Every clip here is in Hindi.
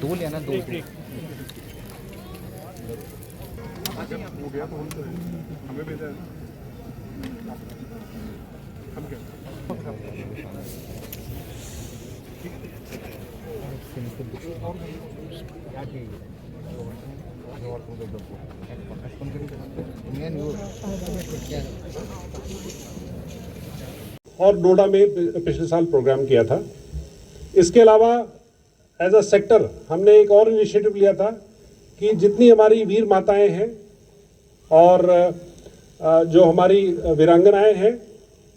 दो लेना दो हो गया तो उनको हमें भेजा है। हम क्या और नोएडा में पिछले साल प्रोग्राम किया था। इसके अलावा एज अ सेक्टर हमने एक और इनिशिएटिव लिया था कि जितनी हमारी वीर माताएं हैं और जो हमारी वीरांगनाएं हैं,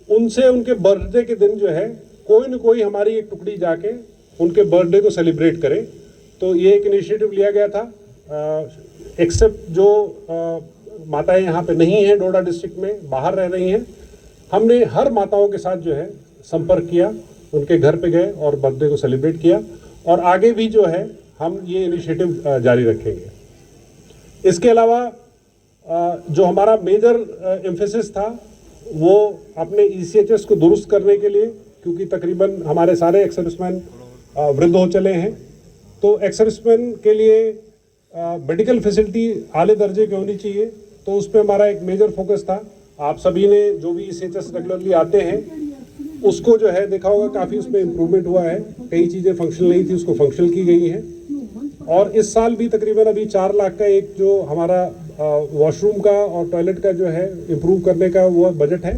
उनसे उनके बर्थडे के दिन जो है कोई न कोई हमारी एक टुकड़ी जाके उनके बर्थडे को सेलिब्रेट करे। तो ये एक इनिशिएटिव लिया गया था। एक्सेप्ट जो माताएं यहाँ पे नहीं हैं नोएडा डिस्ट्रिक्ट में, बाहर रह रही हैं, हमने हर माताओं के साथ जो है संपर्क किया, उनके घर पे गए और बर्थडे को सेलिब्रेट किया और आगे भी जो है हम ये इनिशिएटिव जारी रखेंगे। इसके अलावा जो हमारा मेजर एम्फेसिस था वो अपने ECHS को दुरुस्त करने के लिए, क्योंकि तकरीबन हमारे सारे एक्स सर्विसमैन वृद्ध हो चले हैं, तो एक्स सर्विसमैन के लिए मेडिकल फैसिलिटी आले दर्जे की होनी चाहिए। तो उस पर हमारा एक मेजर फोकस था। आप सभी ने जो भी ECHS रेगुलरली आते हैं उसको जो है देखा होगा, काफ़ी उसमें इम्प्रूवमेंट हुआ है। कई चीज़ें फंक्शनल नहीं थी, उसको फंक्शनल की गई हैं। और इस साल भी तकरीबन अभी 4 लाख का एक जो हमारा वॉशरूम का और टॉयलेट का जो है इम्प्रूव करने का वो बजट है,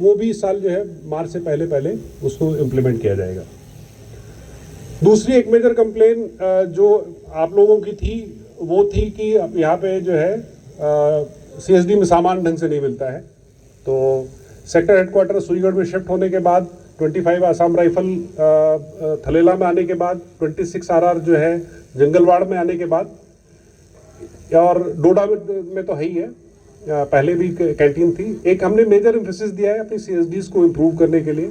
वो भी इस साल जो है मार्च से पहले उसको इम्प्लीमेंट किया जाएगा। दूसरी एक मेजर कंप्लेन जो आप लोगों की थी वो थी कि यहाँ पे जो है CSD में सामान ढंग से नहीं मिलता है। तो सेक्टर हेडक्वार्टर सुईगढ़ में शिफ्ट होने के बाद, 25 आसाम राइफल थलेला में आने के बाद, 26 RR जो है जंगलवाड़ में आने के बाद, और डोडा में तो है ही है, पहले भी कैंटीन थी। एक हमने मेजर एम्फेसिस दिया है अपनी CSDs को इम्प्रूव करने के लिए।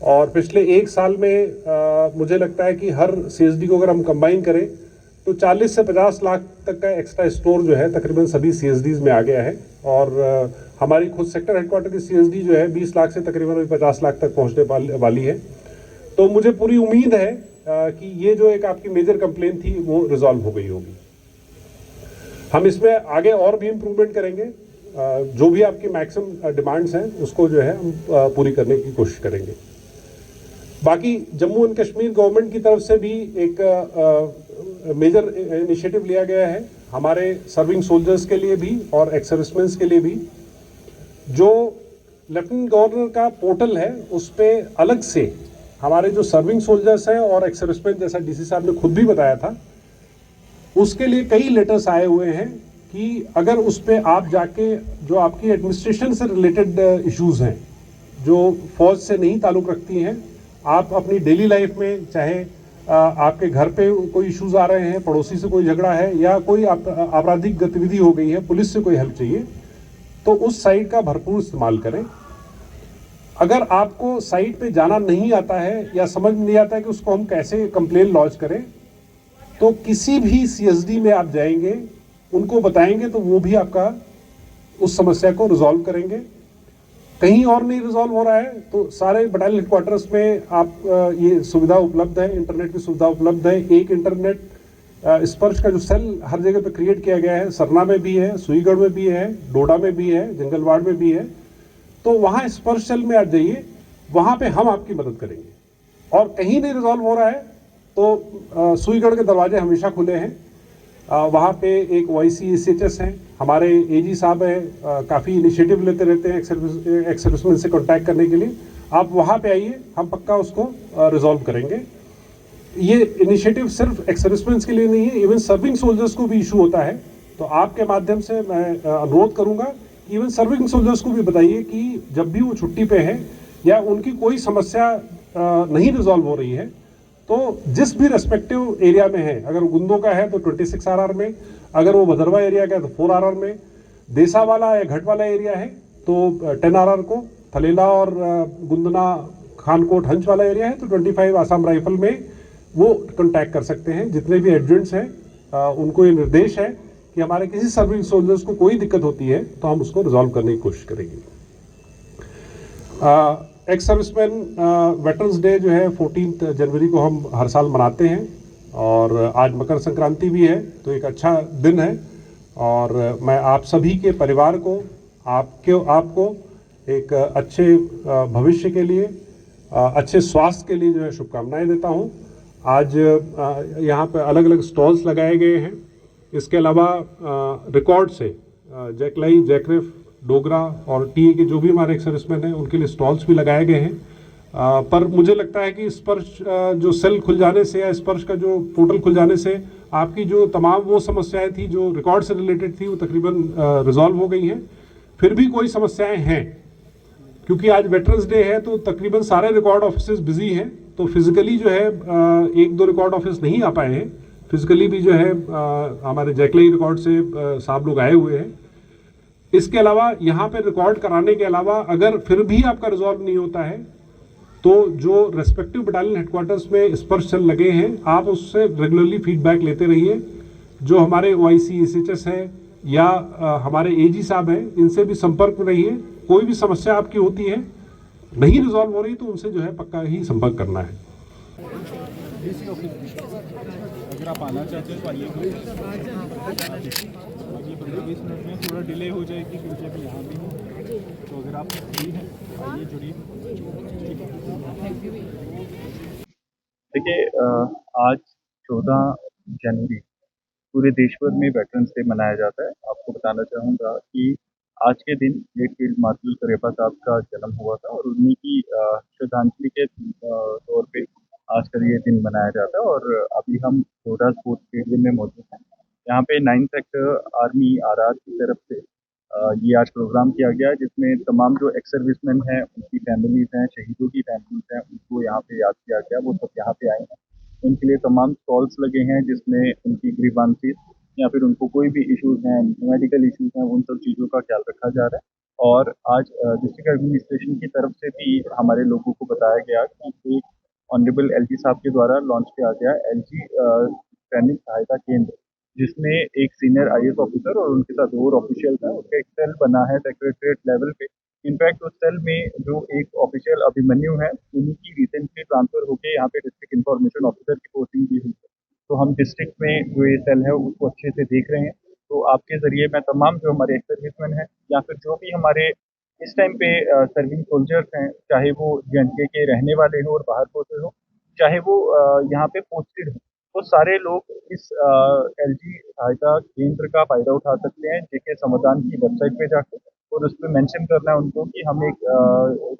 और पिछले 1 साल में मुझे लगता है कि हर CSD को अगर हम कंबाइन करें तो 40 से 50 लाख तक का एक्स्ट्रा स्टोर जो है तकरीबन सभी CSDs में आ गया है। और हमारी खुद सेक्टर हेडक्वार्टर की CSD जो है 20 लाख से तकरीबन 50 लाख तक पहुंचने वाली है। तो मुझे पूरी उम्मीद है कि ये जो एक आपकी मेजर कंप्लेन थी वो रिजॉल्व हो गई होगी। हम इसमें आगे और भी इम्प्रूवमेंट करेंगे। जो भी आपकी मैक्सिमम डिमांड्स हैं उसको जो है हम पूरी करने की कोशिश करेंगे। बाकी जम्मू एंड कश्मीर गवर्नमेंट की तरफ से भी एक मेजर इनिशिएटिव लिया गया है हमारे सर्विंग सोल्जर्स के लिए भी और एक्स सर्विसमैन के लिए भी। जो लेफ्टिनेंट गवर्नर का पोर्टल है उस पर अलग से हमारे जो सर्विंग सोल्जर्स हैं और एक्स सर्विसमैन, जैसा DC साहब ने खुद भी बताया था, उसके लिए कई लेटर्स आए हुए हैं कि अगर उस पर आप जाके जो आपकी एडमिनिस्ट्रेशन से रिलेटेड इश्यूज़ हैं जो फौज से नहीं ताल्लुक़ रखती हैं, आप अपनी डेली लाइफ में, चाहे आपके घर पे कोई इश्यूज़ आ रहे हैं, पड़ोसी से कोई झगड़ा है या कोई आपराधिक गतिविधि हो गई है, पुलिस से कोई हेल्प चाहिए, तो उस साइट का भरपूर इस्तेमाल करें। अगर आपको साइट पे जाना नहीं आता है या समझ नहीं आता है कि उसको हम कैसे कंप्लेन लॉन्च करें, तो किसी भी CSD में आप जाएंगे, उनको बताएंगे तो वो भी आपका उस समस्या को रिजॉल्व करेंगे। कहीं और नहीं रिजॉल्व हो रहा है तो सारे बटालियन हेडक्वार्टर्स में आप ये सुविधा उपलब्ध है, इंटरनेट की सुविधा उपलब्ध है। एक इंटरनेट स्पर्श का जो सेल हर जगह पे क्रिएट किया गया है, सरना में भी है, सुईगढ़ में भी है, डोडा में भी है, जंगलवाड़ में भी है। तो वहाँ स्पर्श सेल में आ जाइए, वहाँ पे हम आपकी मदद करेंगे। और कहीं नहीं रिजॉल्व हो रहा है तो सुईगढ़ के दरवाजे हमेशा खुले हैं। वहाँ पे एक OIC ECHS हैं, हमारे AG साहब हैं, काफ़ी इनिशिएटिव लेते रहते हैं एक्स सर्विसमैन से कॉन्टैक्ट करने के लिए। आप वहाँ पे आइए, हम पक्का उसको रिजॉल्व करेंगे। ये इनिशिएटिव सिर्फ एक्स सर्विसमैन के लिए नहीं है, इवन सर्विंग सोल्जर्स को भी इशू होता है। तो आपके माध्यम से मैं अनुरोध करूँगा कि इवन सर्विंग सोल्जर्स को भी बताइए कि जब भी वो छुट्टी पे हैं या उनकी कोई समस्या नहीं रिजॉल्व हो रही है, तो जिस भी रेस्पेक्टिव एरिया में है, अगर गुंदों का है तो 26 RR में, अगर वो भदरवा एरिया का है तो 4 RR में, देसा वाला या घट वाला एरिया है तो 10 RR को, थलेला और गुंदना खानकोट हंच वाला एरिया है तो 25 आसाम राइफल में वो कॉन्टैक्ट कर सकते हैं। जितने भी एजेंट्स हैं उनको ये निर्देश है कि हमारे किसी सर्विंग सोल्जर्स को कोई दिक्कत होती है तो हम उसको रिजॉल्व करने की कोशिश करेंगे। एक्स सर्विसमैन वेटरन्स डे जो है 14 जनवरी को हम हर साल मनाते हैं। और आज मकर संक्रांति भी है, तो एक अच्छा दिन है। और मैं आप सभी के परिवार को, आपको एक अच्छे भविष्य के लिए, अच्छे स्वास्थ्य के लिए जो है शुभकामनाएं देता हूं। आज यहाँ पे अलग अलग स्टॉल्स लगाए गए हैं। इसके अलावा रिकॉर्ड से जैकलाई, जैकरेफ, डोगरा और टीए के जो भी हमारे एक्स सर्विसमैन हैं उनके लिए स्टॉल्स भी लगाए गए हैं। पर मुझे लगता है कि स्पर्श जो सेल खुल जाने से या स्पर्श का जो पोर्टल खुल जाने से आपकी जो तमाम वो समस्याएं थी जो रिकॉर्ड से रिलेटेड थी वो तकरीबन रिजॉल्व हो गई हैं। फिर भी कोई समस्याएं हैं, क्योंकि आज वेटरन्स डे है तो तकरीबन सारे रिकॉर्ड ऑफिस बिजी हैं, तो फिजिकली जो है एक दो रिकॉर्ड ऑफिस नहीं आ पाए हैं। फिजिकली भी जो है हमारे जैकलाई रिकॉर्ड से साहब लोग आए हुए हैं। इसके अलावा यहाँ पे रिकॉर्ड कराने के अलावा अगर फिर भी आपका रिजॉल्व नहीं होता है तो जो रेस्पेक्टिव बटालियन हेडक्वार्टर्स में स्पर्श सेल लगे हैं आप उससे रेगुलरली फीडबैक लेते रहिए। जो हमारे OIC SHS है या हमारे AG साहब हैं इनसे भी संपर्क में रहिए। कोई भी समस्या आपकी होती है नहीं रिजॉल्व हो रही तो उनसे जो है पक्का ही संपर्क करना है। अगर आप आना चाहते हैं तो आइए। ये 15-20 मिनट में थोड़ा डिले हो जाएगी क्योंकि अभी यहाँ भी हूँ, तो अगर आप फ्री हैं आइए, जुड़िए। देखिए, आज 14 जनवरी पूरे देश भर में वेटरन्स डे मनाया जाता है। आपको बताना चाहूँगा कि आज के दिन लेट फील्ड मार्शल करियप्पा साहब का जन्म हुआ था और उन्हीं की श्रद्धांजलि के तौर पे आज का ये दिन मनाया जाता है। और अभी हम डोडा स्पोर्ट्स स्टेडियम में मौजूद हैं। यहाँ पे 9 सेक्टर आर्मी RR की तरफ से ये आज प्रोग्राम किया गया है, जिसमें तमाम जो एक्स सर्विसमैन हैं, उनकी फैमिलीज हैं, शहीदों की फैमिलीज हैं, उनको यहाँ पे याद किया गया। वो सब यहाँ पे आए हैं। उनके लिए तमाम स्टॉल्स लगे हैं जिसमें उनकी ग्रीवांसेस या फिर उनको कोई भी इश्यूज हैं, मेडिकल इश्यूज हैं, उन सब चीज़ों का ख्याल रखा जा रहा है। और आज डिस्ट्रिक्ट एडमिनिस्ट्रेशन की तरफ से भी हमारे लोगों को बताया गया कि एक ऑनरेबल LG साहब के द्वारा लॉन्च किया गया LG सैनिक सहायता केंद्र, जिसमें एक सीनियर IAS ऑफिसर और उनके साथ और ऑफिशियल है। उसका एक सेल बना है सेक्रेटरीट लेवल पे। इनफैक्ट उस सेल में जो एक ऑफिशियल अभिमन्यु है, उन्हीं की रिसेंटली ट्रांसफर होकर यहाँ पे डिस्ट्रिक्ट इंफॉर्मेशन ऑफिसर की पोस्टिंग भी हुई है। तो हम डिस्ट्रिक्ट में जो ये सेल है उसको अच्छे से देख रहे हैं। तो आपके जरिए मैं तमाम जो हमारे एक्स सर्विसमैन हैं या फिर जो भी हमारे इस टाइम पे सर्विंग सोल्जर्स हैं, चाहे वो J&K के रहने वाले हो और बाहर को से हो, चाहे वो यहाँ पे पोस्टेड हो, तो सारे लोग इस LG सहायता केंद्र का फायदा उठा सकते हैं। JK समाधान की वेबसाइट पे जाकर और उस पर मेंशन करना है उनको कि हम एक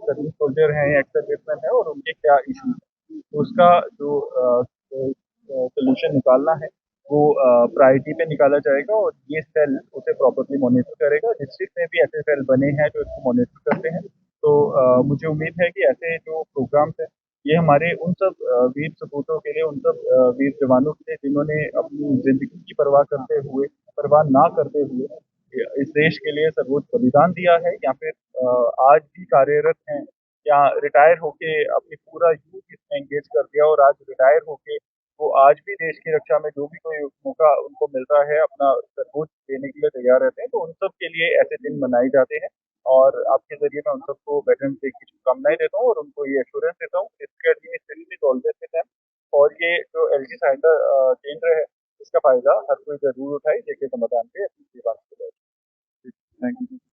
सर्विंग सोल्जर हैं, एक्स सर्विसमैन है और उनके क्या इशू है। तो उसका जो सोल्यूशन निकालना है वो प्रायोरिटी पे निकाला जाएगा और ये सेल उसे प्रॉपर्ली मॉनिटर करेगा। डिस्ट्रिक्ट में भी ऐसे सेल बने हैं जो इसको मॉनिटर करते हैं। तो मुझे उम्मीद है कि ऐसे जो प्रोग्राम्स हैं ये हमारे उन सब वीर सपूतों के लिए, उन सब वीर जवानों के लिए जिन्होंने अपनी जिंदगी की परवाह ना करते हुए इस देश के लिए सर्वोच्च बलिदान दिया है, या फिर आज भी कार्यरत हैं, या रिटायर होके अपनी पूरा यूथ इसमें एंगेज कर दिया और आज रिटायर होके वो आज भी देश की रक्षा में जो भी कोई मौका उनको मिलता है अपना सर्वोच्च देने के लिए तैयार रहते हैं। तो उन सब के लिए ऐसे दिन मनाए जाते हैं और आपके जरिए मैं उन सबको वेटरन्स डे की शुभकामनाएं देता हूँ और उनको ये एश्योरेंस देता हूँ इसके एडमिनिस्ट्रेशन ऑलवेज विद देम। और ये जो LG सहायता केंद्र है इसका फायदा हर कोई जरूर उठाए, JK समाधान पे अपनी सेवा। Thank you.